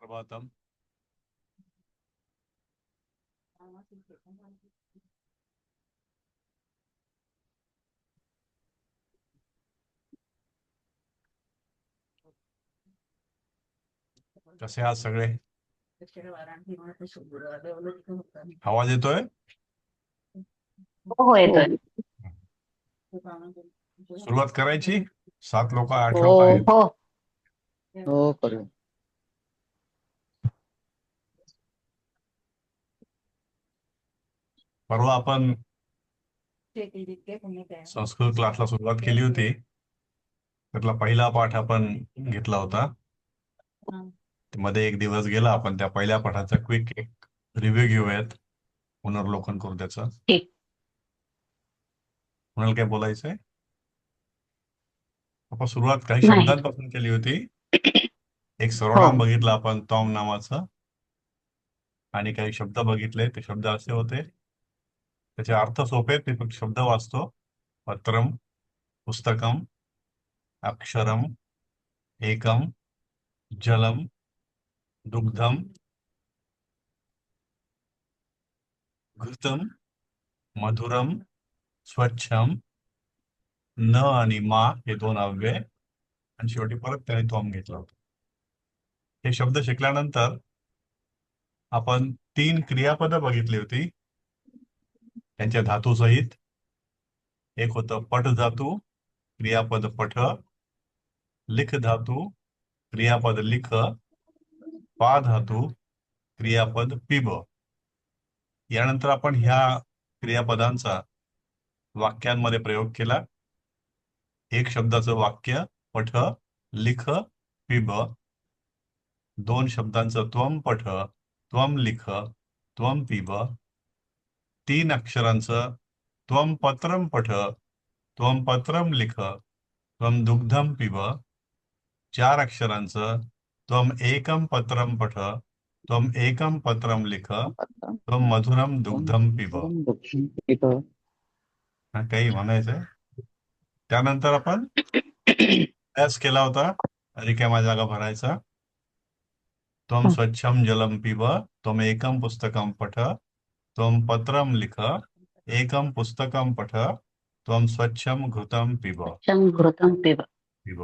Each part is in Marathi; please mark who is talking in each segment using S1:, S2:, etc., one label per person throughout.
S1: सुप्रभातम. कसे आहात सगळे? आवाज येतोय?
S2: हो येतोय.
S1: सुरुवात करायची. 7 लोक 8
S2: हो
S1: लोक आहेत.
S2: हो हो करू.
S1: परवा आपण संस्कृत क्लासला सुरुवात केली होती. त्यातला पहिला पाठ आपण घेतला होता. मध्ये एक दिवस गेला. आपण त्या पहिल्या पाठाचा क्विक एक रिव्ह्यू घेऊयात. पुनर्लोकन करू त्याचं.
S2: ठीक.
S1: कोणाला काय बोलायचंय? आपण सुरुवात काही
S2: नाही.
S1: शब्दांपासून केली होती. एक
S2: हो
S1: सर्वनाम बघितलं आपण, तॉम नावाचं, आणि काही शब्द बघितले. ते शब्द असे होते, त्याचे अर्थ सोपे आहेत. मी फक्त शब्द वाचतो. पत्रम, पुस्तकम, अक्षरम, एकम, जलम, दुग्धम, घृतम, मधुरम, स्वच्छम, न आणि मा हे 2 अव्यय, आणि शेवटी परत त्याने तोम घेतला होता. हे शब्द शिकल्यानंतर आपण 3 क्रियापदं बघितली होती त्यांच्या धातूसहित. एक होतं पठ धातू, क्रियापद पठ. लिख धातू, क्रियापद लिख. पा धातू, क्रियापद पिब. यानंतर आपण ह्या क्रियापदांचा वाक्यांमध्ये प्रयोग केला. एक शब्दाचं वाक्य पठ, लिख, पिब. 2 शब्दांचं त्वम पठ, त्वम लिख, त्वम पिब. 3 अक्षरांचं त्वम पत्रम पठ, त्वम पत्रम लिख, त्वम दुग्धम पिब. 4 अक्षरांचं त्वम एकम पत्रम पठ, त्वम एकम पत्रम लिख, त्वम मधुरम दुग्धम पिब. काही म्हणायचंय? त्यानंतर आपण अभ्यास केला होता रिकाम्या जागा भरायचा. त्वम स्वच्छम जलम पिब, त्वम एकम पुस्तकम पठ, त्वम पत्रम लिख, एकम पुस्तकम पठ, त्वम स्वच्छम घृतम पिब.
S2: घृतम पिब.
S1: पिब.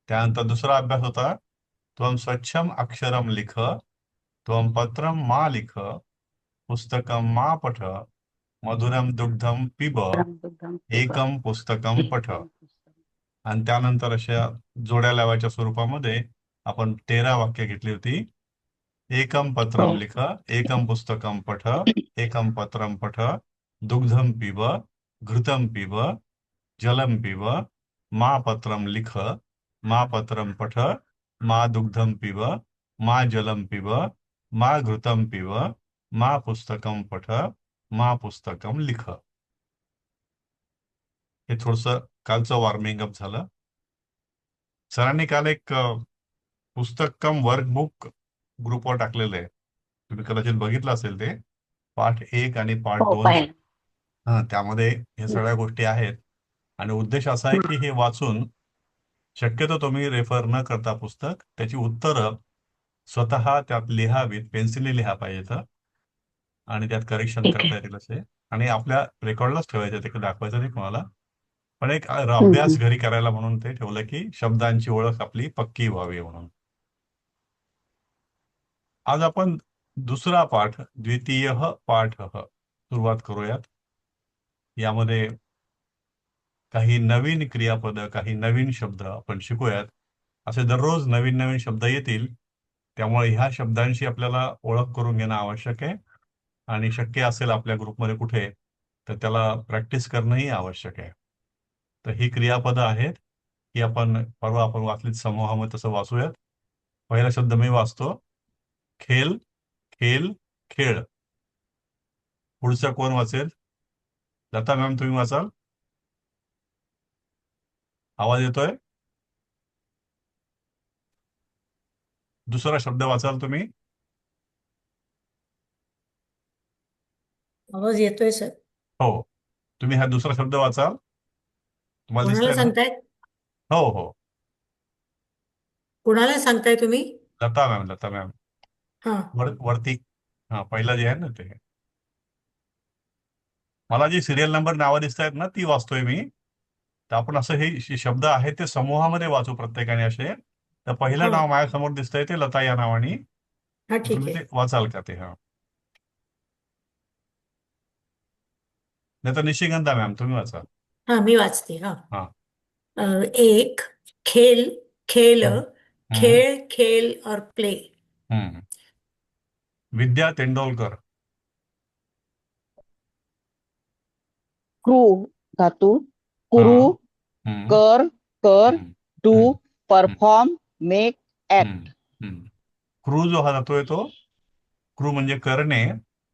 S1: त्यानंतर दुसरा अभ्यास होता, त्वम स्वच्छम अक्षरम लिख, त्वम पत्रम मा लिख, पुस्तकम मा पठ, मधुरम दुग्धम पिब, एकम पुस्तकम पठ. आणि त्यानंतर अशा जोड्या लावायच्या स्वरूपामध्ये आपण 13 वाक्य घेतली होती. एकम पत्रम लिख, एकम पुस्तकम पठ, एकम पत्रम पठ, दुग्धम पिब, घृतम पिब, जलम पिब, मा पत्रम लिख, मा पत्रम पठ, मा दुग्धम पिब, मा जलम पिब, मा घृतम पिब, मा पुस्तकम पठ, मा पुस्तकम लिख. हे थोडस कालचं वॉर्मिंग अप झालं. सरांनी काल एक पुस्तकम वर्कबुक ग्रुपवर टाकलेलं आहे. तुम्ही कदाचित बघितलं असेल ते. पाठ 1 आणि पाठ
S2: हो
S1: 2.
S2: पाहिलं.
S1: त्यामध्ये हे सगळ्या गोष्टी आहेत. आणि उद्देश असा आहे की हे वाचून शक्यतो तुम्ही रेफर न करता पुस्तक त्याची उत्तरं स्वतः त्यात लिहावीत. पेन्सिलने लिहा पाहिजे आणि त्यात करेक्शन
S2: ठीक
S1: करता
S2: आहे.
S1: येतील असे. आणि आपल्या रेकॉर्डलाच ठेवायचं, ते दाखवायचं नाही कोणाला. पण एक अभ्यास घरी करायला म्हणून ते ठेवलं की शब्दांची ओळख आपली पक्की व्हावी म्हणून. आज आपण दुसरा पाठ, द्वितीय पाठ सुरुवात करूयात. यामध्ये काही नवीन क्रियापद, काही नवीन शब्द आपण शिकूयात. असे दररोज नवीन नवीन शब्द येतील. त्यामुळे ह्या शब्दांशी आपल्याला ओळख करून घेणं आवश्यक आहे. आणि शक्य असेल आपल्या ग्रुपमध्ये कुठे तर त्याला प्रॅक्टिस करणंही आवश्यक आहे. तर ही क्रियापदं आहेत की आपण परवा आपण वाचलीत समूहामध्ये, तसं वाचूयात. पहिला शब्द मी वाचतो. खेल, खेल, खेळ. पुढचा कोण वाचेल? लता मॅम तुम्ही वाचाल? आवाज येतोय? दुसरा शब्द वाचाल तुम्ही?
S3: आवाज येतोय सर.
S1: हो, तुम्ही हा दुसरा शब्द वाचाल? तुम्हाला
S3: कोणाला
S1: दिसतंय ना?
S3: सांगताय?
S1: हो हो.
S3: कोणाला सांगताय तुम्ही?
S1: लता मॅम
S3: हा
S1: वरती. हा पहिलं जे आहे ना ते. मला जी सिरियल नंबर नावं दिसत आहेत ना ती वाचतोय मी. तर आपण असं हे शब्द आहेत ते समूहामध्ये वाचू प्रत्येकाने असे. तर पहिलं
S3: हा
S1: नाव माझ्यासमोर दिसतंय ते लता या नावाने.
S3: हा
S1: तर
S3: ठीक
S1: तुम्ही
S3: आहे.
S1: ते वाचाल का ते? हा, नाही तर निशिगंधा मॅम तुम्ही वाचा.
S3: हा मी वाचते. हा
S1: हा.
S3: एक खेल, खेल,
S1: हम्म. हम्म.
S3: खेळ, खेल और प्ले.
S1: हम्म. विद्या तेंडुलकर.
S2: क्रू धातू,
S1: हा.
S2: कुरु,
S1: हम्म.
S2: कर, कर,
S1: हम्म.
S2: डू,
S1: हम्म. हम्म.
S2: परफॉर्म, मेक,
S1: हम्म.
S2: ऍक्ट.
S1: हम्म. क्रू जो हा जातोय तो, क्रू म्हणजे करणे,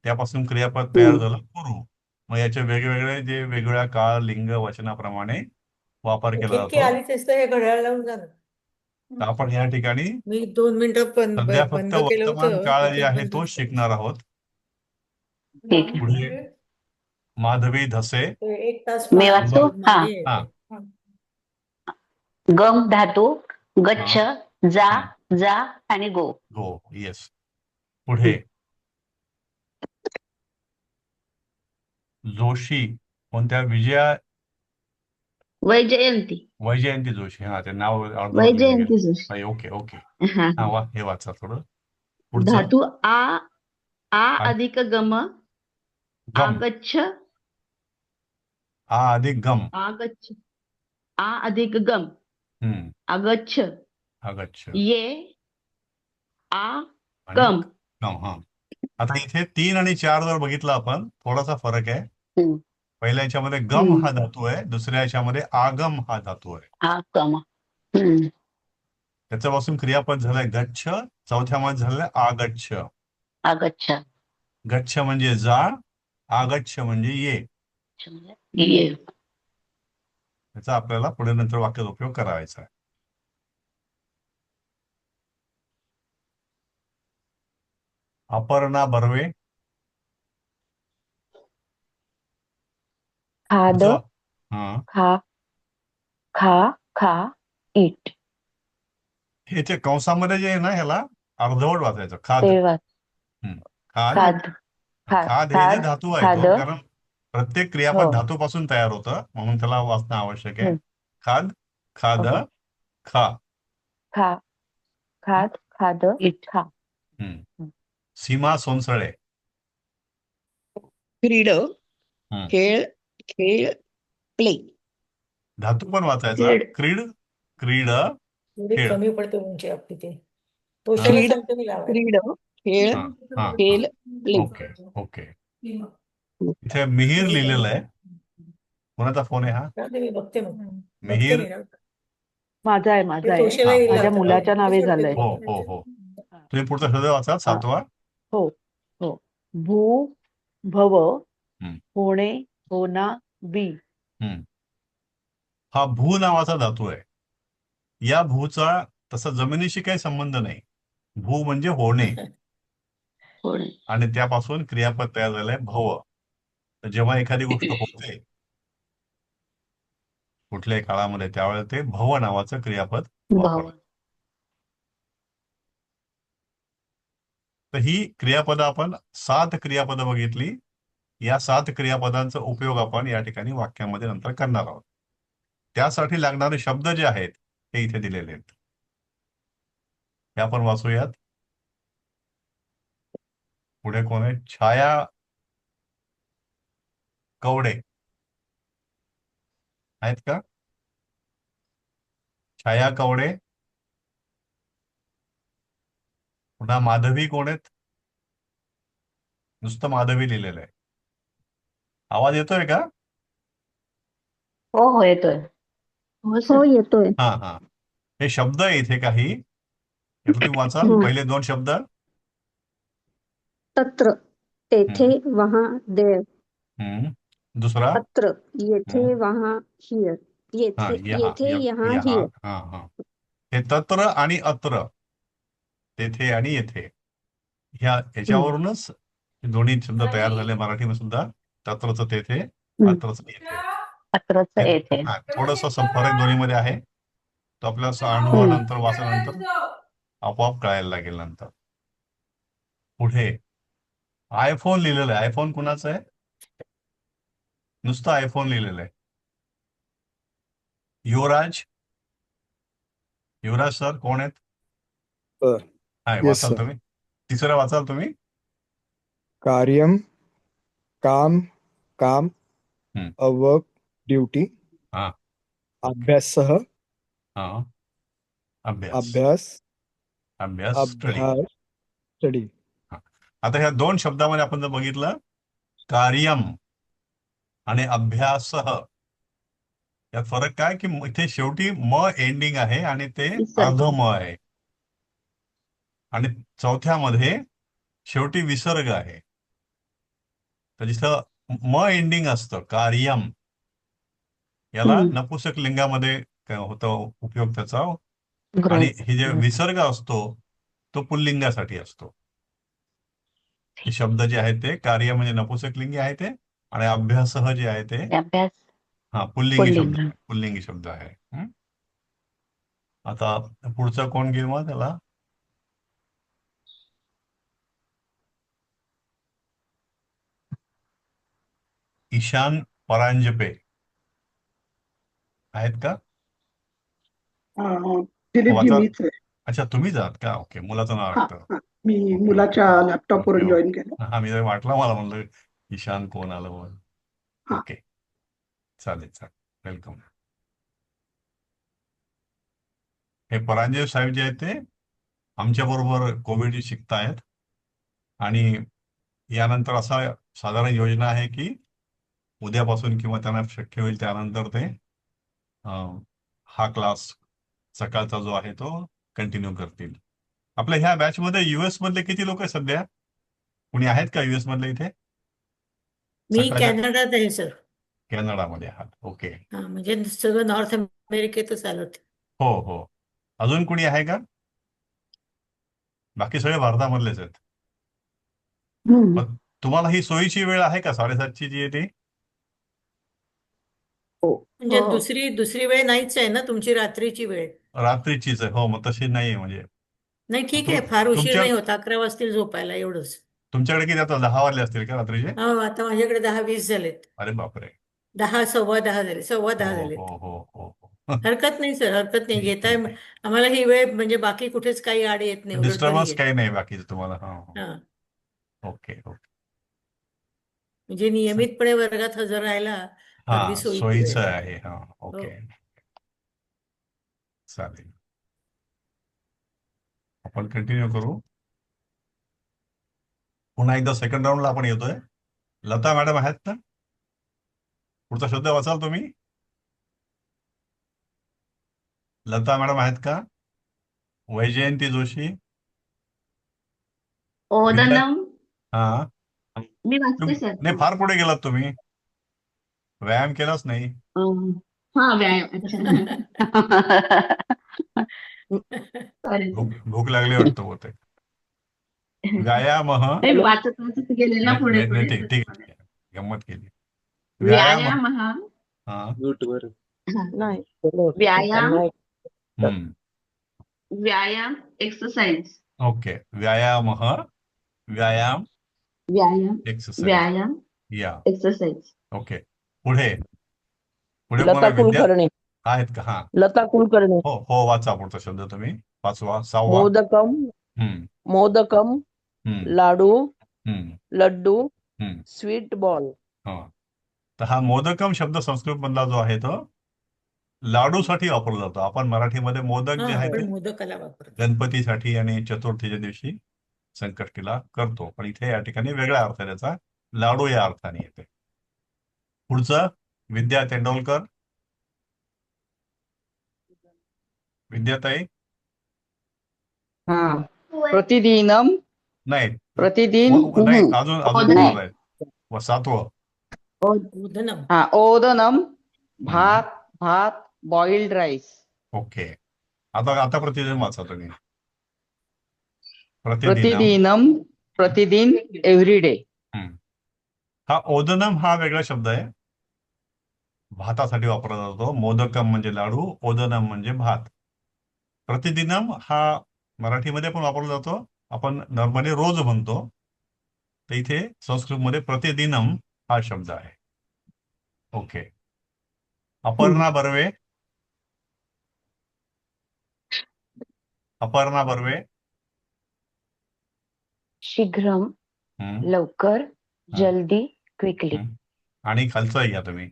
S1: त्यापासून क्रियापद तयार
S2: हम्म.
S1: झालं कुरू. मग याचे वेगवेगळे जे वेगवेगळ्या काळ, लिंग, वचनाप्रमाणे वापर केला
S3: ठिपके
S1: जातो.
S3: आलीच असतं हे घड्याळ लावून झालं.
S1: तर आपण या ठिकाणी
S3: मी 2 मिनिटं
S1: सध्या फक्त
S3: बंद केलं
S1: वर्तमान
S3: होतं
S1: काळ जे
S3: तिथून
S1: आहे
S3: पण
S1: तोच
S3: दिसतंय.
S1: शिकणार आहोत.
S2: ठीक आहे.
S1: पुढे माधवी धसे.
S3: ते 1 तास
S2: मी वाचू? हा.
S3: मागे
S1: हा.
S3: येते.
S2: गम धातू,
S1: हा.
S2: गच्छ, जा,
S1: हम्म.
S2: जा आणि गो.
S1: गो. येस. पुढे जोशी. कोणत्या? विजया
S2: वैजयंती.
S1: वैजयंती जोशी. हा, ते नाव अर्धवट लिहिलं गेलं.
S2: वैजयंती जोशी.
S1: हा, ओके ओके.
S2: हा.
S1: हा, हे वाचा थोडं पुढचं.
S2: धातू आ, आ
S1: आ-
S2: अधिक गम,
S1: गम.
S2: आगच्छ,
S1: आ अधिक गम.
S2: आगच्छ, आ अधिक गम,
S1: हम्म.
S2: आगच्छ,
S1: अगच्छ.
S2: ये, आ
S1: आणि
S2: कम.
S1: गम. हा. आता इथे 3 आणि 4 जर बघितलं आपण थोडासा फरक आहे.
S2: हम्म.
S1: पहिल्या याच्यामध्ये गम
S2: हम्म.
S1: हा धातू आहे, दुसऱ्या याच्यामध्ये आगम हा धातू आहे.
S2: आ कम. हम्म.
S1: त्याच्यापासून क्रियापद झालंय गच्छ, चौथ्यामध्ये झालंय आगच्छ.
S2: आगच्छ.
S1: गच्छ म्हणजे जा, आगच्छ म्हणजे ये.
S2: ये.
S1: याचा आपल्याला पुढे नंतर वाक्यात उपयोग करायचा आहे. अपर्णा बर्वे.
S2: खाद,
S1: पुढचं. हा.
S2: खा, खा, खा, इट.
S1: हे जे कंसामध्ये जे आहे ना ह्याला अर्धवट वाचायचं खाद.
S2: ते वाच.
S1: हम्म. खाद.
S2: खाद, खाद,
S1: खाद हे जे
S2: खाद,
S1: धातू आहे
S2: खाद.
S1: तो, कारण प्रत्येक
S2: हो.
S1: क्रियापद धातूपासून तयार होतं म्हणून त्याला वाचणं आवश्यक आहे.
S2: हम्म.
S1: खाद, खाद,
S2: ओके.
S1: खा.
S2: खा, खाद, खाद, इट. खा.
S1: हम्म. सीमा सोनसळे.
S4: क्रीड,
S1: हम्म.
S4: खेळ, खेळ, प्ले.
S1: धातू पण वाचायचा.
S2: क्रीड.
S1: क्रीड, क्रीड,
S3: एवढी
S1: खेळ.
S3: कमी पडते उंची आपली ते.
S1: हा.
S3: तोशाला
S4: क्रीड,
S3: सांगते मी लावायला.
S4: क्रीड, खेळ,
S1: हा. हा. हा.
S4: खेळ, प्ले.
S1: Okay okay. इथे मिहीर लिहिलेलं आहे. कोणाचा फोन आहे हा?
S3: राहते मी बघते मग. बघते
S1: मिहीर.
S3: मी राहते.
S2: माझा आहे,
S3: ते
S2: माझा आहे.
S3: तोशाला
S1: हा.
S3: येईल
S2: माझ्या
S3: आता.
S2: मुलाच्या
S3: तेच
S2: नावे
S3: वाटते
S2: झालंय.
S1: हो
S3: तुला.
S1: हो हो. तुम्ही पुढचा शब्द वाचा,
S2: हा.
S1: 7वा.
S2: हो, हो. भू, भव,
S1: हम्म.
S2: होणे, होना, बी.
S1: हम्म. हा भू नावाचा धातू आहे. या भूचा तसा जमिनीशी काही संबंध नाही. भू म्हणजे होणे,
S2: होणे.
S1: आणि त्यापासून क्रियापद तयार झालंय भव. तर जेव्हा एखादी गोष्ट होते कुठल्याही काळामध्ये त्यावेळेला ते भव नावाचं क्रियापद
S2: भव.
S1: वापरतात. तर ही क्रियापदं आपण 7 क्रियापदं बघितली. या 7 क्रियापदांचा उपयोग आपण या ठिकाणी वाक्यामध्ये नंतर करणार आहोत. त्यासाठी लागणारे शब्द जे आहेत ते इथे दिलेले आहेत. हे आपण वाचूयात. पुढे कोण आहे? छाया कवडे आहेत का? छाया कवडे. पुन्हा माधवी कोण आहेत? नुसतं माधवी लिहिलेलं आहे. आवाज येतोय का?
S2: हो, हो, येतोय. हो
S4: हो,
S2: सर.
S4: येतोय.
S1: हा हा. हे शब्द आहे इथे काही. यातलं तुम्ही वाचाल
S4: हम्म.
S1: पहिले 2 शब्द.
S4: तत्र, तेथे,
S1: हम्म.
S4: वहा, देर.
S1: हम्म. दुसरा.
S4: अत्र, येथे,
S1: हम्म.
S4: वहा, हियर.
S1: हा,
S4: येथे,
S1: यहाँ
S4: येथे, यहाँ,
S1: यहाँ.
S4: हियर.
S1: हा हा. हे तत्र आणि अत्र, तेथे आणि येथे, याच्यावरूनच दोन्ही शब्द तयार झाले मराठीमध्ये सुद्धा. तत्रच तेथे, अत्रच येथे.
S2: पत्रच येथे.
S1: हा, थोडस फरक दोन्हीमध्ये आहे. तो आपल्या
S4: हम्म.
S1: अनुभवानंतर वाचल्यानंतर आपोआप कळायला लागेल नंतर. पुढे आयफोन लिहिलेलं आहे. आयफोन कुणाचं आहे? नुसतं आयफोन लिहिलेलं आहे. युवराज. युवराज सर कोण आहेत?
S5: सर
S1: हाय,
S5: येस
S1: वाचाल
S5: सर.
S1: तुम्ही? तिसरं वाचाल तुम्ही?
S5: कार्यम काम काम
S1: हम्म.
S5: वर्क ड्युटी
S1: हा
S5: अभ्यासः
S1: हा अभ्यास
S5: अभ्यास
S1: अभ्यास स्टडी.
S5: अभ्यास स्टडी.
S1: आता ह्या दोन शब्दामध्ये आपण जर बघितलं, कार्यम आणि अभ्यासः, यात फरक काय की इथे शेवटी म एंडिंग आहे आणि ते
S2: विसर्ग.
S1: अर्ध म आहे, आणि चौथ्यामध्ये शेवटी विसर्ग आहे. तर जिथं म एंडिंग असतं कार्यम, याला
S2: हम्म.
S1: नपुंसक लिंगामध्ये काय होतं उपयोग त्याचा, आणि
S2: गृहीत.
S1: हे जे विसर्ग असतो तो पुल्लिंगासाठी असतो. हे शब्द जे आहेत ते कार्य म्हणजे नपुंसकलिंगी आहे ते, आणि अभ्यासः जे आहे ते
S2: अभ्यास
S1: हा पुल्लिंगी शब्द
S2: पुल्लिंग.
S1: पुल्लिंगी शब्द आहे. आता पुढचा कोण घेईल मग त्याला? ईशान परांजपे आहेत का?
S6: दिलीपजी
S1: वाचा.
S6: मीच आहे.
S1: अच्छा, तुम्हीच आहात का? ओके, मुलाचं नाव
S6: हा
S1: वाटतं.
S6: हा मी
S1: ओके
S6: मुलाच्या
S1: ओके
S6: लॅपटॉपवरून
S1: ओके
S6: जॉईन
S1: ओके.
S6: केलं.
S1: हा, मी जर वाटलं, मला म्हणलं ईशान कोण आलं म्हणून.
S6: हा.
S1: ओके, चालेल चालेल, वेलकम. हे परांजपे साहेब जे आहेत ते आमच्या बरोबर कोविड शिकतायत, आणि यानंतर असा साधारण योजना आहे की उद्यापासून किंवा त्यांना शक्य होईल त्यानंतर ते हा क्लास सकाळचा जो आहे तो कंटिन्यू करतील. आपल्या ह्या बॅचमध्ये युएस मधले किती लोक आहेत सध्या? कुणी आहेत का युएस मधले इथे?
S3: मी
S1: सकाळच्या
S3: कॅनडात आहे सर.
S1: कॅनडामध्ये आहात? ओके.
S3: हा म्हणजे सगळं नॉर्थ अमेरिकेतच आलं होतं.
S1: हो हो. अजून कुणी आहे का? बाकी सगळे भारतामधलेच आहेत.
S2: हम्म.
S1: मग तुम्हाला ही सोयीची वेळ आहे का 7:30ची जी आहे ती?
S3: म्हणजे
S2: हो.
S3: दुसरी वेळ नाहीच आहे ना तुमची, रात्रीची वेळ.
S1: रात्रीचीच आहे. हो, मग तशी नाही आहे म्हणजे.
S3: नाही ठीक आहे,
S1: तुम-
S3: फार उशीर
S1: तुमच्या
S3: नाही होत, 11 वाजतील झोपायला एवढंच.
S1: तुमच्याकडे किती आता 10 वाजले असतील का रात्रीचे?
S3: हो आता माझ्याकडे 10-20 झालेत.
S1: अरे बापरे.
S3: 10 सव्वा 10 झाले, सव्वा 10
S1: हो
S3: झालेत.
S1: हो हो हो हो.
S3: हरकत नाही सर, हरकत नाही.
S1: ठीक
S3: घेताय
S1: ठीक आहे.
S3: आम्हाला ही वेळ, म्हणजे बाकी कुठेच काही आड येत नाही, उलट बरी
S1: डिस्टर्बन्स
S3: आहे.
S1: काही नाही बाकीचं तुम्हाला? हा हा.
S3: हा
S1: ओके ओके.
S3: म्हणजे नियमितपणे वर्गात हजर राहायला
S1: हा,
S3: अगदी सोयीची
S1: सोयीचं
S3: वेळ.
S1: आहे. हा,
S3: हो.
S1: ओके, चालेल. आपण कंटिन्यू करू. पुन्हा एकदा सेकंड राऊंडला आपण येतोय. लता मॅडम आहेत ना? पुढचा शब्द वाचाल तुम्ही? लता मॅडम आहेत का? वैजयंती जोशी. विद्या
S2: ओदनम.
S1: हा.
S2: मी वाचते सर.
S1: नाही, फार पुढे गेलात तुम्ही. व्यायाम केलाच नाही.
S2: हा, व्यायाम. सॉरी.
S1: भूक लागली वाटतं होते. व्यायाम.
S2: वाचत वाचत गेले ना पुढे पुढे.
S1: ठीक ठीक आहे. गंमत केली.
S2: व्यायाम हा.
S1: हा.
S2: नाही. व्यायाम.
S1: हम्म.
S2: व्यायाम एक्सरसाइज.
S1: ओके. व्यायाम. व्यायाम
S2: व्यायाम
S1: एक्सरसाइज.
S2: व्यायाम
S1: या.
S2: एक्सरसाइज.
S1: ओके. पुढे पुढे कोण
S7: लता
S1: आहे? विद्या
S7: कुलकर्णी.
S1: आहेत का? हा.
S7: लता कुलकर्णी.
S1: हो हो, वाचा पुढचा शब्द तुम्ही. 5वा 6वा.
S7: मोदकम.
S1: हम्म
S7: मोदकम.
S1: हम्म
S7: लाडू.
S1: हम्म
S7: लड्डू.
S1: हम्म.
S7: Sweet ball.
S1: हा. तर हा मोदकम शब्द संस्कृत मधला जो आहे तो लाडूसाठी वापरला जातो. आपण मराठीमध्ये मोदक जे
S3: हा
S1: आहे ते
S3: आपण मोदकाला वापरतो.
S1: गणपतीसाठी आणि चतुर्थीच्या दिवशी संकष्टीला करतो, पण इथे या ठिकाणी वेगळ्या अर्थ त्याचा लाडू या अर्थाने येते. पुढचं विद्या तेंडोलकर. विद्याताई.
S7: हा. प्रतिदिनम.
S1: नाही
S7: प्रतिदिन.
S1: नाही, अजून अजून
S2: ओदने.
S1: कोणाला आहे? 7वं.
S3: ओदनम.
S7: हा. ओदनम. भात. भात. Boiled rice.
S1: ओके. आता आता प्रतिदिन वाचा तुम्ही. प्रतिदिनम.
S7: प्रतिदिनम. प्रतिदिन. एव्हरीडे.
S1: हा ओदनम हा वेगळा शब्द आहे. भातासाठी वापरला जातो. मोदकम म्हणजे लाडू, ओदनम म्हणजे भात. प्रतिदिनम हा मराठीमध्ये पण वापरला जातो, आपण नॉर्मली रोज म्हणतो. तर इथे संस्कृतमध्ये प्रतिदिनम हा शब्द आहे. ओके. अपर्णा बर्वे. अपर्णा बर्वे.
S2: शीघ्रम,
S1: हम्म,
S2: लवकर,
S1: हा,
S2: जल्दी, क्विकली.
S1: हम्म. आणि खालचं घ्या तुम्ही.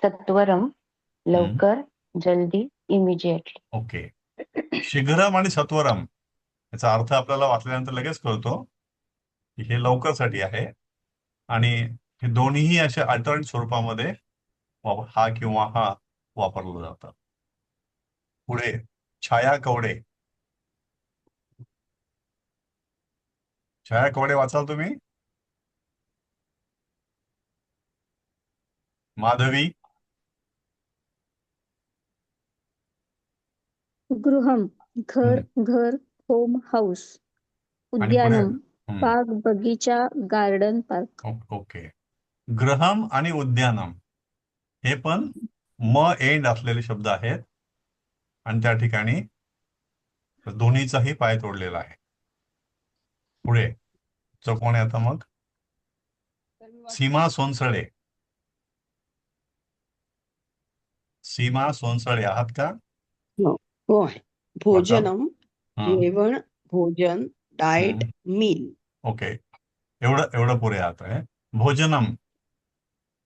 S2: सत्वरम,
S1: हम्म,
S2: लवकर, जल्दी, इमिजिएटली.
S1: ओके. शीघ्रम आणि सत्वरम याचा अर्थ आपल्याला वाचल्यानंतर लगेच कळतो की हे लवकरसाठी आहे. आणि हे दोन्हीही अशा अल्टरनेट स्वरूपामध्ये हा किंवा हा वापरलं जातं. पुढे छाया कवडे. छाया कवडे वाचाल तुम्ही? माधवी.
S4: गृहम, घर,
S1: हम्म.
S4: घर, होम, हाऊस.
S1: आणि पुढे
S4: उद्यानम, बाग, बगीचा, गार्डन, पार्क.
S1: ओके. ग्रहम आणि उद्यानम हे पण म एंड असलेले शब्द आहेत. आणि त्या ठिकाणी दोन्हीचाही पाय तोडलेला आहे. पुढे कोण आहे आता मग? सीमा सोनसळे. सीमा सोनसळे आहात का?
S7: हो हो आहे. भोजनम,
S1: हं,
S7: जेवण, भोजन, डाएट,
S1: हं.
S7: मील.
S1: ओके. एवढं एवढं पुरे आहात आहे. भोजनम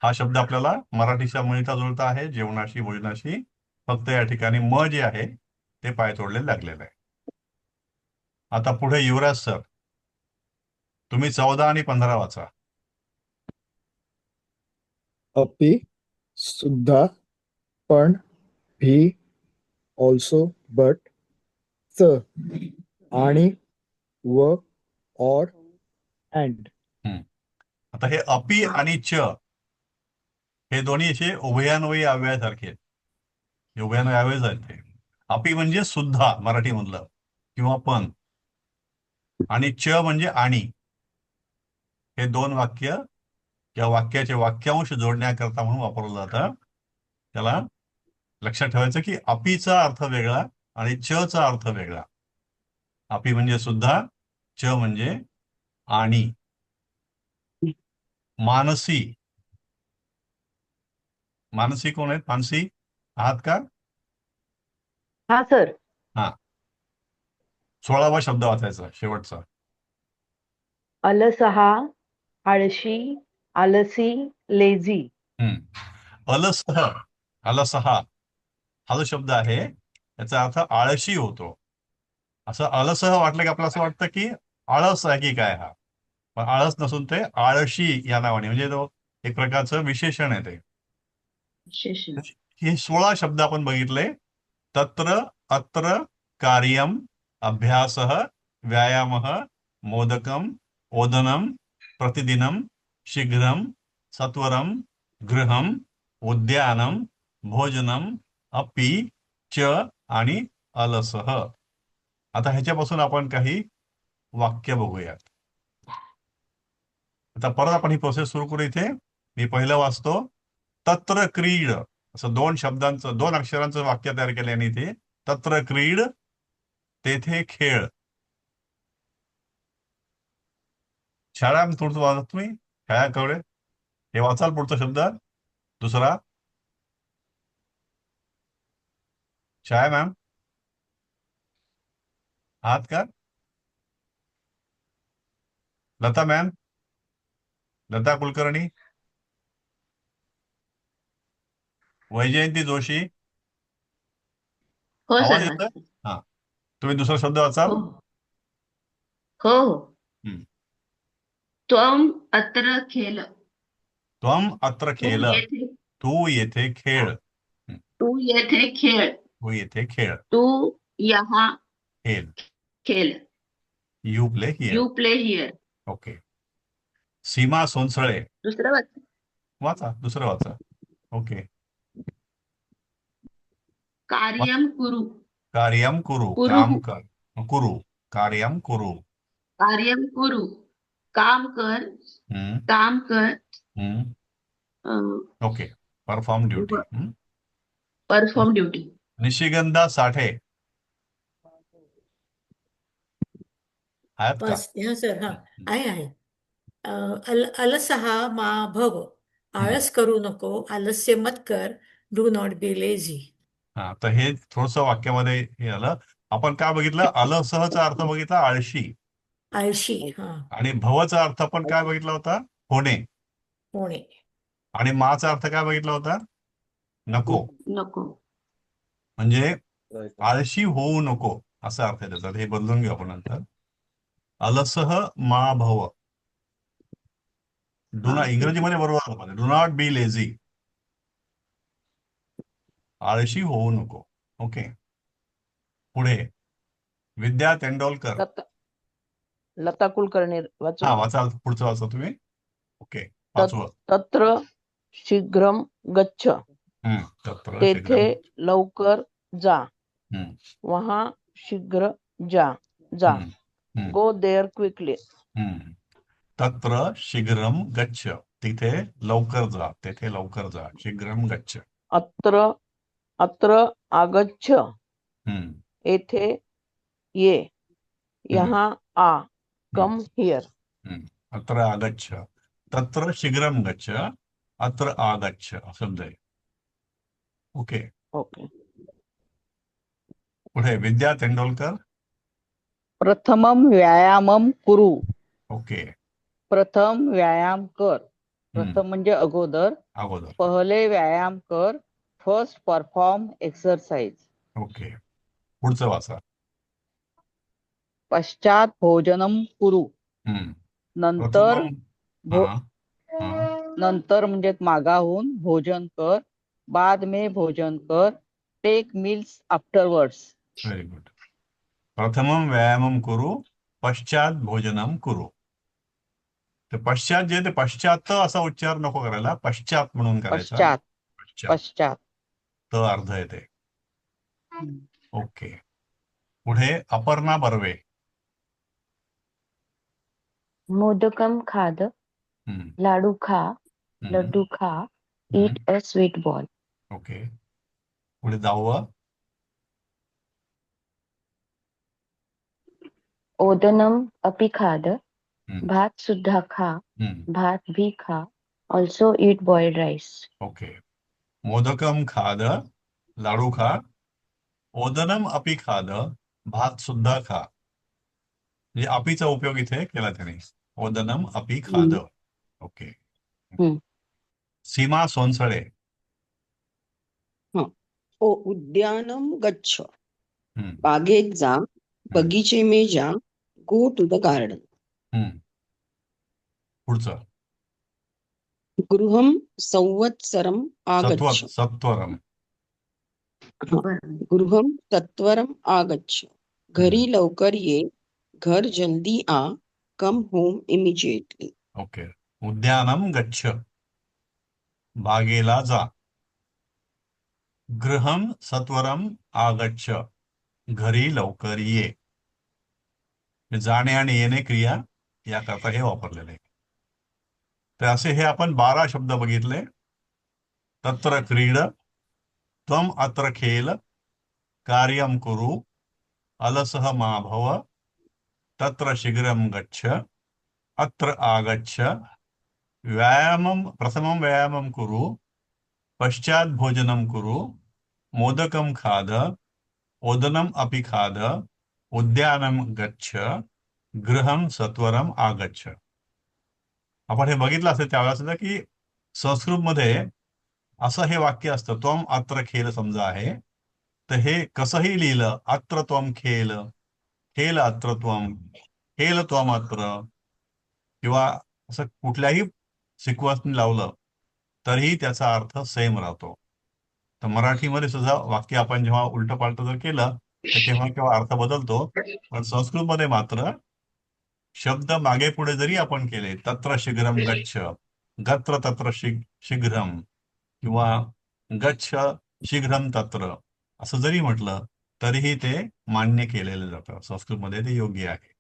S1: हा शब्द आपल्याला मराठीच्या मिळता जुळता आहे, जेवणाशी भोजनाशी. फक्त या ठिकाणी म जे आहे ते पाय तोडले लागलेलं आहे. आता पुढे युवराज सर, तुम्ही 14 आणि 15 वाचा.
S5: अपि, सुद्धा, पण, भी, ऑल्सो, बट, च, आणि, व, और, अँड.
S1: हं. आता हे अपि आणि च हे दोन्ही असे उभयान्वयी अव्ययासारखे आहेत. हे उभयान्वयी अव्ययच आहेत ते. अपि म्हणजे सुद्धा मराठीमधलं किंवा पण, आणि च म्हणजे आणि. हे दोन वाक्य किंवा वाक्याचे वाक्यांश जोडण्याकरता म्हणून वापरलं जातं. त्याला लक्षात ठेवायचं की अपीचा अर्थ वेगळा आणि च चा अर्थ वेगळा. अपी म्हणजे सुद्धा, च म्हणजे आणि. मानसी. मानसी कोण आहेत? मानसी आहात का?
S2: हा सर.
S1: हा. 16वा शब्द वाचायचा शेवटचा.
S2: अलसहा, आळशी, आलसी, लेझी.
S1: अलसह. अलसहा हा जो शब्द आहे याचा अर्थ आळशी होतो. असं अलसह वाटलं की आपल्याला असं वाटतं की आळस आहे की काय हा. पण आळस नसून ते आळशी या नावाने, म्हणजे तो एक प्रकारचं विशेषण आहे ते.
S2: विशेषण.
S1: हे 16 शब्द आपण बघितले. तत्र, अत्र, कार्यम, अभ्यासः, व्यायामः, मोदकम, ओदनम, प्रतिदिनम, शीघ्रम, सत्वरम, गृहम, उद्यानम, भोजनम, अपि, च आणि अलसः. आता ह्याच्यापासून आपण काही वाक्य बघूयात. आता परत आपण ही प्रोसेस सुरू करू. इथे मी पहिलं वाचतो. तत्र क्रीड, असं 2 शब्दांचं 2 अक्षरांचं वाक्य तयार केलं आणि इथे तत्र क्रीड, तेथे खेळ. शाळा थोडं वाचत तुम्ही. छाया कवडे हे वाचाल पुढचा शब्द दुसरा. छाया मॅम आहात का? लता मॅम, लता कुलकर्णी, वैजयंती जोशी.
S2: हो
S1: आवाज
S2: सर.
S1: येतोय? हा. तुम्ही दुसरा शब्द वाचाल.
S2: हो हो हो.
S1: हम्म.
S2: त्वम अत्र खेल.
S1: त्वम अत्र
S2: तू
S1: खेल.
S2: येथे
S1: तू येथे खेळ.
S2: तू येथे खेळ.
S1: तू येथे खेळ.
S2: तू यहाँ
S1: खेळ.
S2: खेल.
S1: You play here.
S2: You play here.
S1: Okay. Seema Sonsale
S2: दुसरं वाच.
S1: वाचा, दुसरं वाचा. ओके.
S2: कार्यम कुरु.
S1: कार्यम कुरु,
S2: कुरुः.
S1: काम कर. कुरु, कार्यम कुरु.
S2: कार्यम कुरु. काम कर.
S1: हम्म,
S2: काम कर.
S1: Hmm.
S2: Um,
S1: okay. Perform duty.
S2: Perform duty.
S1: Nishigandha Sathe. आहेत का?
S3: हा सर, हा आहे. अलसहा मा भव, आळस करू नको, आलस्य मत कर, डू नॉट बी लेझी.
S1: हा, तर हे थोडस वाक्यामध्ये हे आलं. आपण काय बघितलं? अलसहचा अर्थ बघितला आळशी,
S3: आळशी, हा,
S1: आणि भवचा अर्थ आपण काय बघितला होता? होणे.
S3: होणे.
S1: आणि माचा अर्थ काय बघितला होता? नको.
S2: नको.
S1: म्हणजे आळशी होऊ नको असा अर्थ आहे त्याचा. हे बदलून घेऊ आपण नंतर. अलसह मा भव, इंग्रजीमध्ये बरोबर आलं पाहिजे. डू नॉट बी लेझी, आळशी होऊ नको. ओके. पुढे विद्या तेंडोलकर.
S7: लता लता कुलकर्णी वाचू.
S1: हा, वाचा, पुढचं वाचा तुम्ही. ओके, पाचवं.
S7: तत्र शीघ्रम गच्छ,
S1: तत्र
S7: तेथे
S1: शीघ्रम.
S7: लवकर जा.
S1: हम्म,
S7: वहां शीघ्र जा.
S1: हम्म,
S7: गो देअर क्विकली.
S1: हम्म. तत्र शीघ्रम गच्छ, तिथे लवकर जा, तेथे लवकर जा. शीघ्रम गच्छ.
S7: अत्र अत्र आगच्छ,
S1: हम्म,
S7: येथे ये. यहाँ आ, कम हियर.
S1: हम्म. अत्र आगच्छ, तत्र शीघ्रम गच्छ, अत्र आगच्छ शब्द आहे. ओके.
S7: ओके.
S1: पुढे विद्या तेंडोलकर.
S6: प्रथमं व्यायामं कुरु.
S1: ओके.
S6: प्रथम व्यायाम कर.
S1: हम्म,
S6: प्रथम म्हणजे अगोदर.
S1: अगोदर.
S6: पहिले व्यायाम कर. First perform exercise.
S1: ओके. पुढचं वाचा.
S6: पश्चात भोजनम कुरु.
S1: हम्म.
S6: नंतर
S1: प्रथमम, हा,
S6: नंतर म्हणजे मागाहून भोजन कर. बाद में भोजन कर. Take meals afterwards.
S1: Very good. प्रथमम व्यायामम कुरु, पश्चात भोजनम कुरु. ते पश्चात जे ते पश्चात असा उच्चार नको करायला, पश्चात म्हणून करायचा.
S6: पश्चात
S1: पश्चात
S6: पश्चात.
S1: त अर्ध येते. ओके. पुढे अपर्णा बर्वे.
S8: मोदकम खाद,
S1: हम्म,
S8: लाडू खा,
S1: हम्म,
S8: लड्डू खा, eat a sweet ball.
S1: Okay. पुढे 10वं.
S8: ओदनम अपि खाद,
S1: हम्म,
S8: भात सुद्धा खा,
S1: हम्म,
S8: भात भी खा, also eat boiled rice.
S1: Okay. मोदकम खाद, लाडू खा. ओदनम अपि खाद, भात सुद्धा खा. म्हणजे अपीचा उपयोग इथे केला त्याने. ओदनम अपि खाद. ओके.
S2: हम्म.
S1: सीमा सोनसळे.
S9: उद्यानम गच्छ,
S1: हम्म,
S9: बागेत जा, बगीचे में जा, गो टू द गार्डन.
S1: हम्म. पुढचं.
S9: गृहम संवत्सरम आगच्छ.
S1: सत्वरम.
S9: गृहम सत्वरम आगच्छ, घरी लवकर ये, घर जल्दी आ, कम होम इमिजिएटली.
S1: ओके. उद्यानम गच्छ, बागेला जा. गृहम सत्वरम आगच्छ, घरी लवकर ये. जाणे आणि येणे क्रिया याकरता हे वापरलेले आहे. तर असे हे आपण 12 शब्द बघितले. तत्र क्रीड, त्वम अत्र खेल, कार्यम कुरु, अलसः मा भव, तत्र शीघ्रं गच्छ, अत्र आगच्छ, प्रथमं व्यायामं कुरु, पश्चात् भोजनं कुरु, मोदकं खाद, ओदनम् अपि खाद, उद्यानं गच्छ, गृहं सत्वरम आगच्छ. आपण हे बघितलं असेल त्यावेळेस की संस्कृतमध्ये असं हे वाक्य असतं. त्वम अत्र खेल समजा आहे, तर हे कसंही लिहिलं, अत्र त्वम खेल, खेल अत्र त्वम, खेल त्वम अत्र, किंवा असं कुठल्याही सिक्वन्सने लावलं तरीही त्याचा अर्थ सेम राहतो. तर मराठीमध्ये सुद्धा वाक्य आपण जेव्हा उलट पालट जर केलं तर केव्हा केव्हा अर्थ बदलतो. पण संस्कृतमध्ये मात्र शब्द मागे पुढे जरी आपण केले, तत्र शीघ्रम गच्छ, गत्र तत्र शीघ्रम, किंवा गच्छ शीघ्रम तत्र, असं जरी म्हटलं तरीही ते मान्य केलेलं जातं. संस्कृतमध्ये ते योग्य आहे.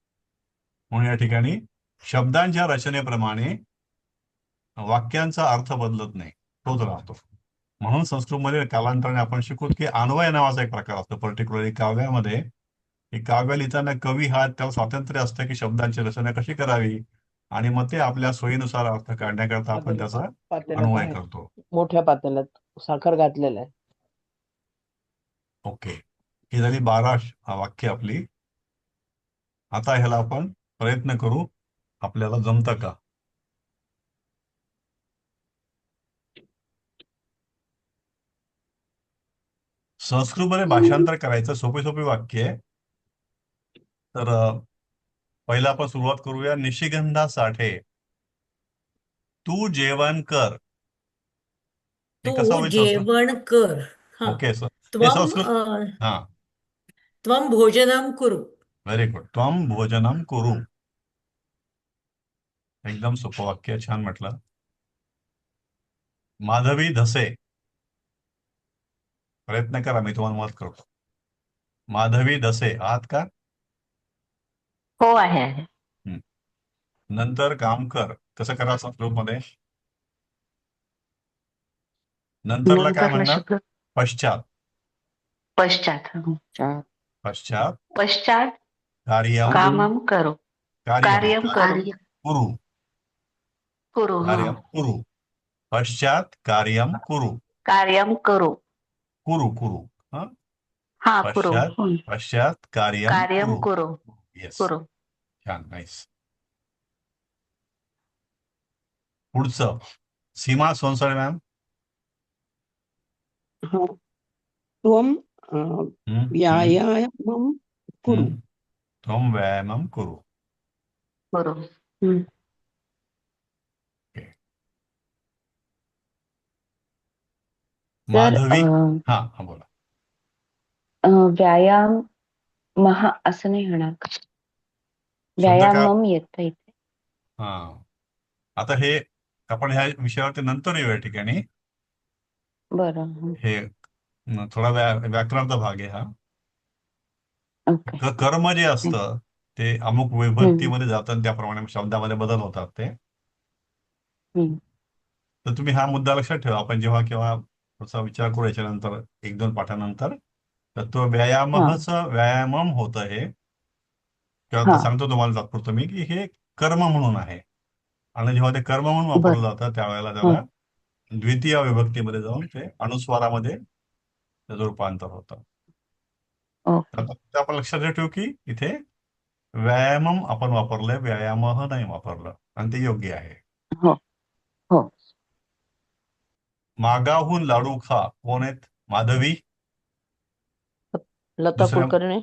S1: म्हणून या ठिकाणी शब्दांच्या रचनेप्रमाणे वाक्यांचा अर्थ बदलत नाही, तोच राहतो. म्हणून संस्कृतमध्ये कालांतराने आपण शिकू की अन्वय नावाचा एक प्रकार असतो. पर्टिक्युलरली काव्यामध्ये की काव्य लिहिताना कवी हा त्याला स्वातंत्र्य असतं की शब्दांची रचना कशी करावी आणि मग ते आपल्या सोयीनुसार अर्थ काढण्याकरता आपण त्याचा
S7: पातेल्यात
S1: अन्वय
S7: आहे.
S1: करतो.
S7: मोठ्या पातेल्यात साखर घातलेलं आहे.
S1: ओके, ही झाली 12 वाक्य आपली. आता ह्याला आपण प्रयत्न करू, आपल्याला जमतं का. संस्कृतमध्ये भाषांतर करायचं सोपी सोपी वाक्य आहे. तर पहिला आपण सुरुवात करूया. निशिगंधा साठे, तू जेवण कर. हे कसं
S3: तू
S1: होईल संस्कृत?
S3: जेवण कर. हा.
S1: ओके सर, हे
S3: त्वम
S1: संस्कृत. हा,
S3: त्वम भोजनम कुरु.
S1: Very good. त्वम भोजनम कुरु. एकदम सोपं वाक्य, छान म्हटलं. माधवी धसे, प्रयत्न करा, मी तुम्हाला मदत करतो. माधवी धसे आहात का?
S8: हो आहे आहे.
S1: हं. नंतर काम कर, कसं करा संस्कृतमध्ये? नंतरला काय
S8: नंतरला
S1: म्हणणार?
S8: शब्द
S1: पश्चात.
S8: पश्चात.
S1: पश्चात
S8: पश्चात
S1: कार्यम
S8: कामम करो.
S1: कार्यम
S8: कार्यम करो.
S1: कुरु.
S8: कुरु. हा.
S1: कार्यम कुरु. पश्चात कार्यम कुरु.
S8: कार्यम करो.
S1: कुरु कुरु. हा,
S8: हा कुरु.
S1: पश्चात कार्यम
S8: कार्यम
S1: कुरु.
S8: करो.
S1: येस,
S8: करो.
S1: छान, नाईस. पुढचं सीमा सोनसळे मॅम.
S9: हा. त्वम व्यायामं कुरु.
S1: त्वम व्यायामम कुरु.
S8: करो.
S1: माधवी. हा हा, बोला.
S8: व्यायाम महा असं नाही होणार का?
S1: शब्द काय?
S8: व्यायामम येतं इथे.
S1: हा, आता हे आपण ह्या विषयावरती नंतर येऊ या ठिकाणी.
S8: बरं.
S1: हे थोडा व्याकरणाचा भाग आहे हा.
S8: ओके.
S1: कर्म जे असतं ते अमुक विभक्तीमध्ये जातं आणि त्याप्रमाणे शब्दामध्ये बदल होतात ते. तर तुम्ही हा मुद्दा लक्षात ठेवा. आपण जेव्हा केव्हा थोडासा विचार करू याच्यानंतर 1-2 पाठानंतर, तर तो व्यायामम होतं हे. किंवा आता सांगतो तुम्हाला तात्पुरतं मी की हे कर्म म्हणून आहे. आणि जेव्हा ते कर्म म्हणून वापरलं जातं त्यावेळेला त्याला द्वितीय विभक्तीमध्ये जाऊन ते अनुस्वारामध्ये त्याचं रूपांतर होतं. तर आपण लक्षात ठेवू की इथे व्यायामम आपण वापरलंय, व्यायामह नाही वापरलं, आणि ते योग्य आहे.
S8: हो हो.
S1: मागाहून लाडू खा, कोण आहेत? माधवी.
S7: लता
S1: दुसऱ्या-
S7: कुलकर्णी.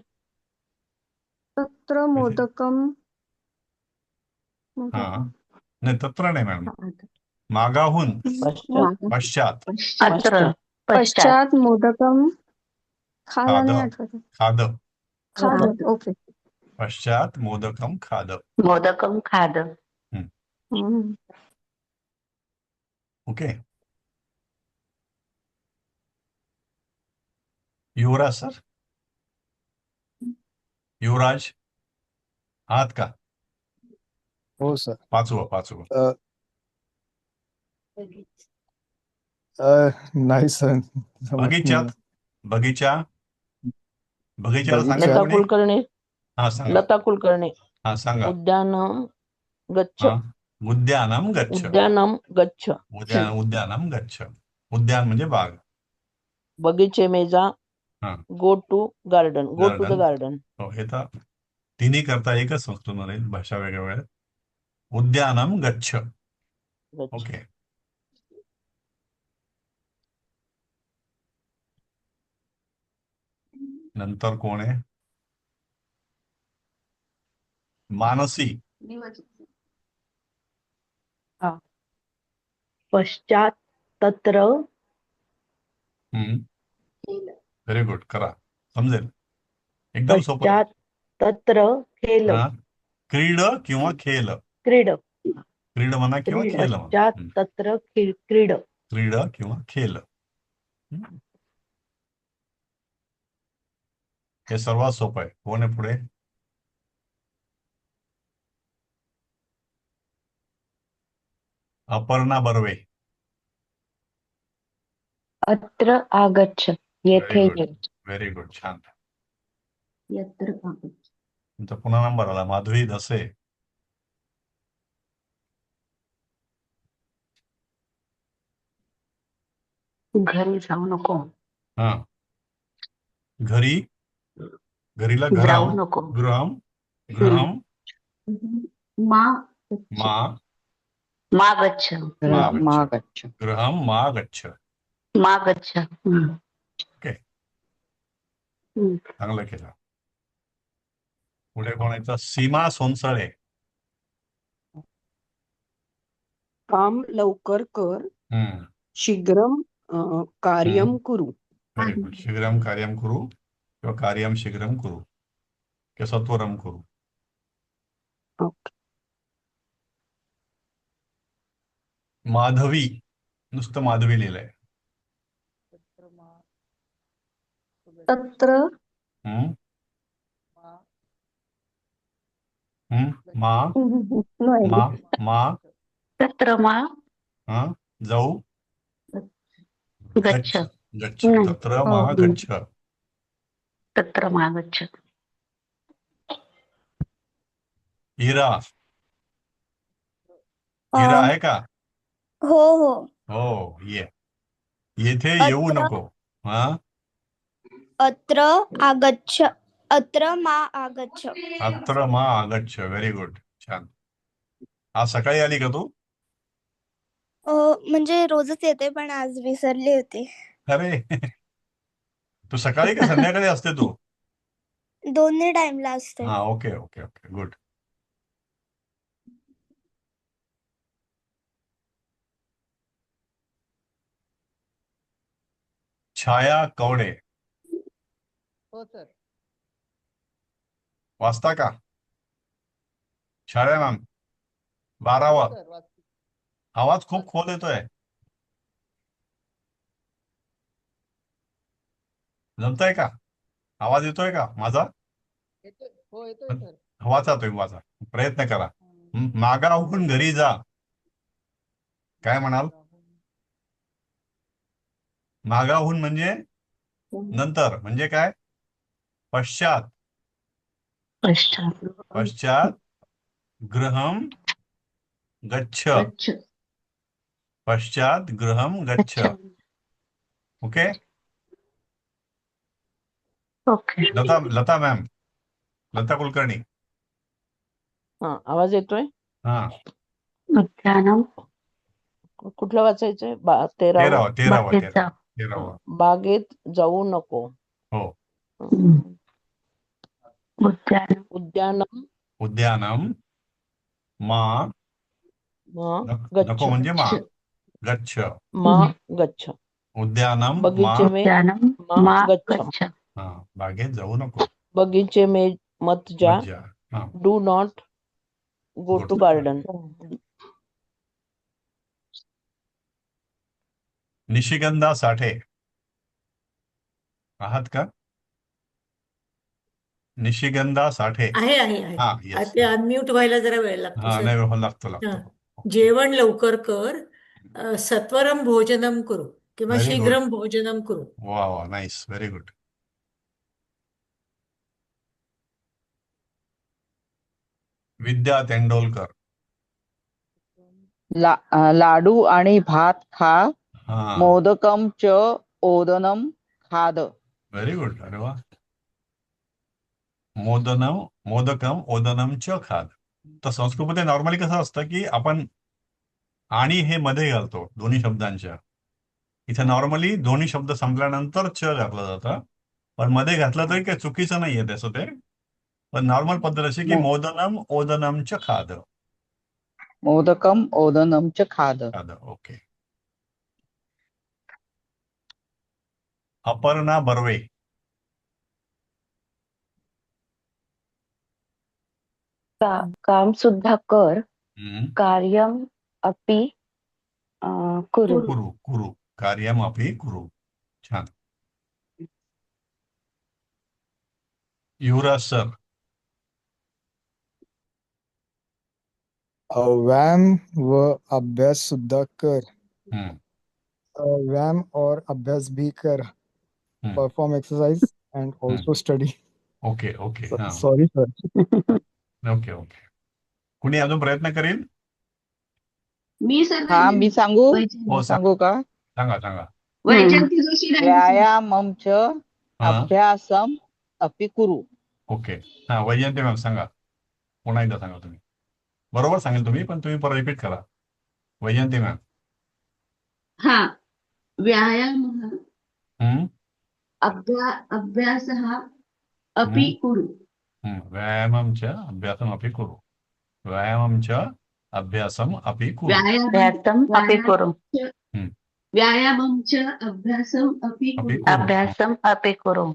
S4: तत्र मोदकम
S1: हा, नाही तत्र नाही मॅडम. मागाहून पश्चात.
S8: अत्र पश्चात.
S4: पश्चात मोदकम खाला
S1: खाद
S4: नाही आठवत.
S1: खाद.
S4: ओके.
S1: पश्चात मोदकम खाद.
S8: मोदकम खाद.
S1: ओके. युवराज सर. युवराज आहात का?
S5: हो सर.
S1: पाचवं.
S5: नाही सर,
S1: बगीच्याला सांगा
S7: लता
S1: कोणी?
S7: कुलकर्णी.
S1: हा, सांगा.
S7: लता कुलकर्णी.
S1: हा, सांगा.
S7: उद्यानम गच्छ.
S1: उद्यानम गच्छ.
S7: उद्यानम गच्छ.
S1: उद्यानम गच्छ. उद्यान म्हणजे बाग.
S7: बगीचे में जा.
S1: हा.
S7: Go to garden. Go to the garden.
S1: हो, हे तर तिन्ही करता एकच संस्कृतमध्ये, भाषा वेगळ्या वेगळ्या. उद्यानम गच्छ. ओके. नंतर कोण आहे? मानसी.
S8: पश्चात तत्र
S1: व्हेरी गुड, करा, समजेल. एकदम सोपं.
S8: पश्चात तत्र खेल.
S1: हा, क्रीड किंवा खेल.
S8: क्रीड.
S1: क्रीड म्हणा किंवा खेल म्हणा.
S8: पश्चात तत्र क्रीड.
S1: क्रीड किंवा खेल. हे सर्वात सोपं आहे. कोण आहे पुढे? अपर्णा बर्वे.
S8: अत्र आगच्छ. येथे ये.
S1: व्हेरी गुड, छान.
S2: यत्र आगच्छ.
S1: तुमचा पुन्हा नंबर आला. माधवी धसे.
S8: घरी जाऊ नको.
S1: हा. घरी, घरीला
S8: जाऊ
S1: घरम,
S8: नको.
S1: गृहम, गृहम,
S2: मा
S1: मा,
S8: मा गच्छ.
S1: मा गच्छ.
S6: मा गच्छ.
S1: गृहम मा गच्छ.
S8: मा गच्छ.
S1: ओके,
S8: हम्म.
S1: चांगलं केलं. पुढे कोण येतं? सीमा सोनसळे.
S9: काम लवकर कर,
S1: हम्म.
S9: शीघ्रम कार्यम कुरु.
S1: Very good. शीघ्रम कार्यम कुरु किंवा कार्यम शीघ्रम कुरु किंवा सत्वरम कुरु.
S9: ओके.
S1: माधवी, नुसतं माधवी लिहिलंय.
S4: तत्र
S1: हम्म. मा,
S4: नो आयडिया.
S1: मा, मा,
S8: तत्र मा
S1: हा, जाऊ,
S8: गच्छ.
S1: गच्छ. तत्र मा गच्छ.
S8: तत्र मा गच्छ.
S1: हिरा, हिरा आहे का?
S4: हो हो.
S1: हो, ये. येथे येऊ
S4: अत्र-
S1: नको. हा,
S4: अत्र आगच्छ. अत्र मा आगच्छ.
S1: अत्र मा आगच्छ. Very good. छान. आज सकाळी आली का तू?
S4: म्हणजे रोजच येते पण आज विसरले होते.
S1: अरे तू सकाळी का संध्याकाळी असते तू?
S4: दोन्ही टाइमला असते.
S1: हा, ओके ओके ओके, गुड. छाया कवडे.
S6: हो सर.
S1: वाचता का? छाया मॅम, 12वा. आवाज खूप खोल येतोय. जमतंय का? आवाज येतोय का माझा?
S6: हो येतोय सर.
S1: वाचा, तुम्ही वाचा, प्रयत्न करा. मागाहून घरी जा. काय म्हणाल? मागाहून म्हणजे नंतर, म्हणजे काय? पश्चात.
S8: पश्चात.
S1: पश्चात गृहम गच्छ.
S2: गच्छ.
S1: पश्चात गृहम गच्छ. Okay.
S8: Okay.
S1: Lata ma'am, Lata Kulkarni.
S7: हा आवाज येतोय?
S1: हा,
S8: उद्यानम.
S7: कुठलं वाचायचंय? 13वा.
S1: तेरावा तेरावा
S8: बागेत जा.
S1: तेरावा.
S7: बागेत जाऊ नको.
S1: हो.
S8: उद्यानम.
S7: उद्यानम
S1: उद्यानम मा,
S7: गच्छ.
S1: नको म्हणजे मा, गच्छ.
S7: मा गच्छ.
S1: उद्यानम मा,
S7: बगीचे में
S8: उद्यानम
S7: मा
S8: मा
S7: गच्छ.
S8: गच्छ.
S1: हा, बागेत जाऊ नको.
S7: बगीचे में मत जा.
S1: मज्जा. हा,
S7: do not go
S1: Go
S7: to
S1: to
S7: garden.
S1: Nishigandha Sathe. आहात का? निशिगंधा साठे.
S3: आहे आहे आहे.
S1: हा, येस.
S3: ते अनम्यूट व्हायला जरा वेळ लागतो
S1: हा,
S3: सर.
S1: नाही, हो, लागतो
S3: हा.
S1: लागतो.
S3: जेवण लवकर कर, सत्वरम भोजनम करू किंवा
S1: Very good.
S3: शीघ्रम भोजनम करू.
S1: वा वा, नाईस, व्हेरी गुड. विद्या तेंडोलकर.
S6: लाडू आणि भात खा.
S1: हा,
S6: मोदकम च ओदनम खाद.
S1: Very good. अरे वा. मोदकम ओदनम च खाद. तर संस्कृतमध्ये नॉर्मली कसं असतं की आपण आणि हे मध्ये घालतो दोन्ही शब्दांच्या. इथे नॉर्मली दोन्ही शब्द संपल्यानंतर च घातलं जातं, पण मध्ये घातलं तरी काही चुकीचं नाहीये त्याचं ते. पण नॉर्मल पद्धत अशी की मोदनम ओदनम च खाद.
S6: मोदकम ओदनम च खाद.
S1: ओके. अपर्णा बर्वे.
S8: काम सुद्धा कर,
S1: हम्म.
S8: कार्यम अपि कुरु.
S1: कुरु कुरु कार्यम अपि कुरु. छान. युवराज सर.
S5: व्यायाम व अभ्यास सुद्धा कर.
S1: हम्म.
S5: व्यायाम और अभ्यास भी कर.
S1: हम्म.
S5: Perform exercise end also study.
S1: Okay okay हा
S5: सॉरी सर.
S1: Okay okay. कुणी अजून प्रयत्न करील?
S2: मी सर
S6: हा मी सांगू
S1: हो
S2: वैजयंती
S6: सांगू का?
S1: सांगा सांगा.
S2: वैजयंती जोशी राहिली सर.
S6: व्यायामं च
S1: हा
S6: अभ्यासम अपि कुरु.
S1: ओके हा वैजयंती मॅम सांगा. पुन्हा एकदा सांगा तुम्ही. बरोबर सांगेल तुम्ही पण तुम्ही परत रिपीट करा. वैजयंती मॅम.
S2: हा व्यायामः
S1: हम्म
S2: अभ्यासः अपि
S1: हम्म
S2: कुरु.
S1: व्यायामं च अभ्यासम अपि कुरु. व्यायामं च अभ्यासम अपि कुरु.
S8: अभ्यासम अपि कुरु.
S2: व्यायामं च अभ्यासम अपि
S1: अपि
S2: कुरु.
S1: कुरु.
S8: अभ्यासम अपि कुरु.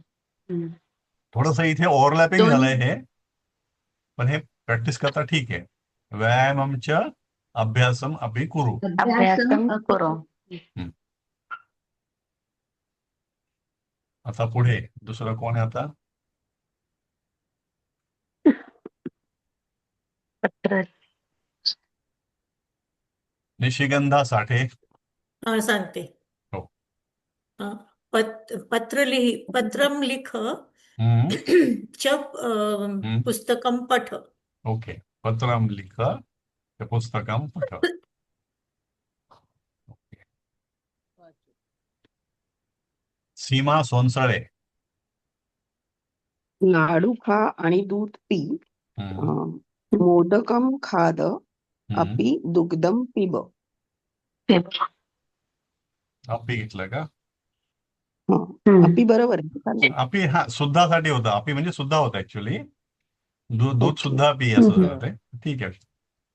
S1: थोडंसं इथे ओव्हरलॅपिंग
S2: दोन-
S1: झालंय हे, पण हे प्रॅक्टिस करता ठीक आहे. व्यायामं च अभ्यासम अपि कुरु.
S8: अभ्यासम
S2: अपि
S8: कुरु.
S1: आता पुढे दुसरं कोण आहे आता?
S8: पत्र
S1: निशिगंधा साठे.
S3: हा सांगते.
S1: हो.
S3: पत्रं लिख
S1: हम्म
S3: च पुस्तकं पठ.
S1: ओके. पत्रं लिख च पुस्तकं पठ. ओके. सीमा सोनसळे.
S9: लाडू खा आणि दूध पी.
S1: हम्म
S9: मोदकम खाद अपि दुग्धम पिब.
S1: अपी घेतलं का?
S9: अपि बरोबर आहे.
S1: अपी हा सुद्धासाठी होता. अपी म्हणजे सुद्धा होता ऍक्च्युली. दूध
S9: ओके.
S1: सुद्धा पी असं झालं ते. ठीक आहे.